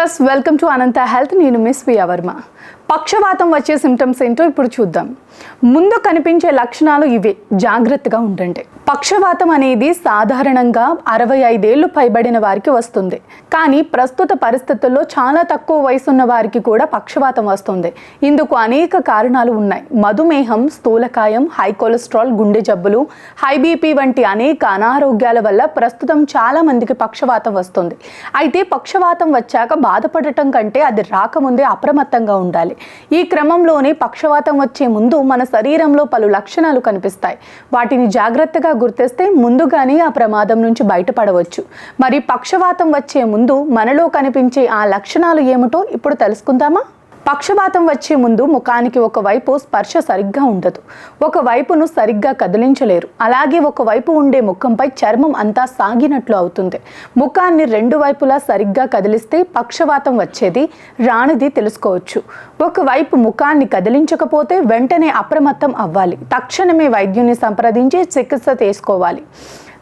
Viewers, welcome to Anantha health. నేను miss Priya Varma. పక్షవాతం వచ్చే సిమ్టమ్స్ ఏంటో ఇప్పుడు చూద్దాం. ముందు కనిపించే లక్షణాలు ఇవే, జాగ్రత్తగా ఉండండి. పక్షవాతం అనేది సాధారణంగా 65 ఏళ్లు పైబడిన వారికి వస్తుంది. కానీ ప్రస్తుత పరిస్థితుల్లో చాలా తక్కువ వయసున్న వారికి కూడా పక్షవాతం వస్తుంది. ఇందుకు అనేక కారణాలు ఉన్నాయి. మధుమేహం, స్థూలకాయం, హై కొలెస్ట్రాల్, గుండె జబ్బులు, హై బీపీ వంటి అనేక అనారోగ్యాల వల్ల ప్రస్తుతం చాలా మందికి పక్షవాతం వస్తుంది. అయితే పక్షవాతం వచ్చాక బాధపడటం కంటే అది రాకముందే అప్రమత్తంగా ఉండాలి. ఈ క్రమంలోనే పక్షవాతం వచ్చే ముందు మన శరీరంలో పలు లక్షణాలు కనిపిస్తాయి. వాటిని జాగ్రత్తగా గుర్తిస్తే ముందుగానే ఆ ప్రమాదం నుంచి బయటపడవచ్చు. మరి పక్షవాతం వచ్చే ముందు మనలో కనిపించే ఆ లక్షణాలు ఏమిటో ఇప్పుడు తెలుసుకుందామా? పక్షవాతం వచ్చే ముందు ముఖానికి ఒకవైపు స్పర్శ సరిగ్గా ఉండదు. ఒకవైపును సరిగ్గా కదిలించలేరు. అలాగే ఒకవైపు ఉండే ముఖంపై చర్మం అంతా సాగినట్లు అవుతుంది. ముఖాన్ని రెండు వైపులా సరిగ్గా కదిలిస్తే పక్షవాతం వచ్చేది రానిది తెలుసుకోవచ్చు. ఒకవైపు ముఖాన్ని కదిలించకపోతే వెంటనే అప్రమత్తం అవ్వాలి. తక్షణమే వైద్యుని సంప్రదించి చికిత్స తీసుకోవాలి.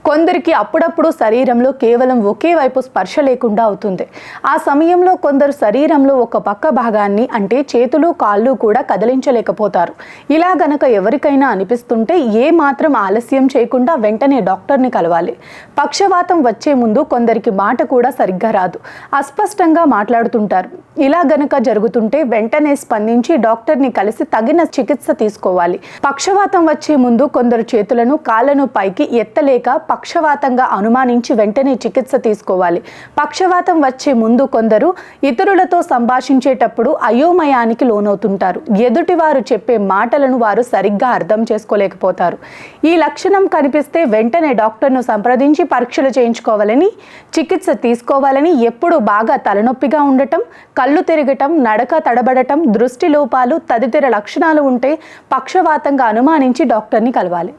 కొందరికి అప్పుడప్పుడు శరీరంలో కేవలం ఒకే వైపు స్పర్శ లేకుండా అవుతుంది. ఆ సమయంలో కొందరు శరీరంలో ఒక పక్క భాగాన్ని అంటే చేతులు, కాళ్ళు కూడా కదిలించలేకపోతారు. ఇలా గనక ఎవరికైనా అనిపిస్తుంటే ఏ మాత్రం ఆలస్యం చేయకుండా వెంటనే డాక్టర్ని కలవాలి. పక్షవాతం వచ్చే ముందు కొందరికి మాట కూడా సరిగ్గా రాదు, అస్పష్టంగా మాట్లాడుతుంటారు. ఇలా గనక జరుగుతుంటే వెంటనే స్పందించి డాక్టర్ని కలిసి తగిన చికిత్స తీసుకోవాలి. పక్షవాతం వచ్చే ముందు కొందరు చేతులను, కాళ్ళను పైకి ఎత్తలేక పక్షవాతంగా అనుమానించి వెంటనే చికిత్స తీసుకోవాలి. పక్షవాతం వచ్చే ముందు కొందరు ఇతరులతో సంభాషించేటప్పుడు అయోమయానికి లోనవుతుంటారు. ఎదుటి వారు చెప్పే మాటలను వారు సరిగ్గా అర్థం చేసుకోలేకపోతారు. ఈ లక్షణం కనిపిస్తే వెంటనే డాక్టర్ను సంప్రదించి పరీక్షలు చేయించుకోవాలని, చికిత్స తీసుకోవాలని. ఎప్పుడు బాగా తలనొప్పిగా ఉండటం, కళ్ళు తిరగటం, నడక తడబడటం, దృష్టి లోపాలు తదితర లక్షణాలు ఉంటే పక్షవాతంగా అనుమానించి డాక్టర్ని కలవాలి.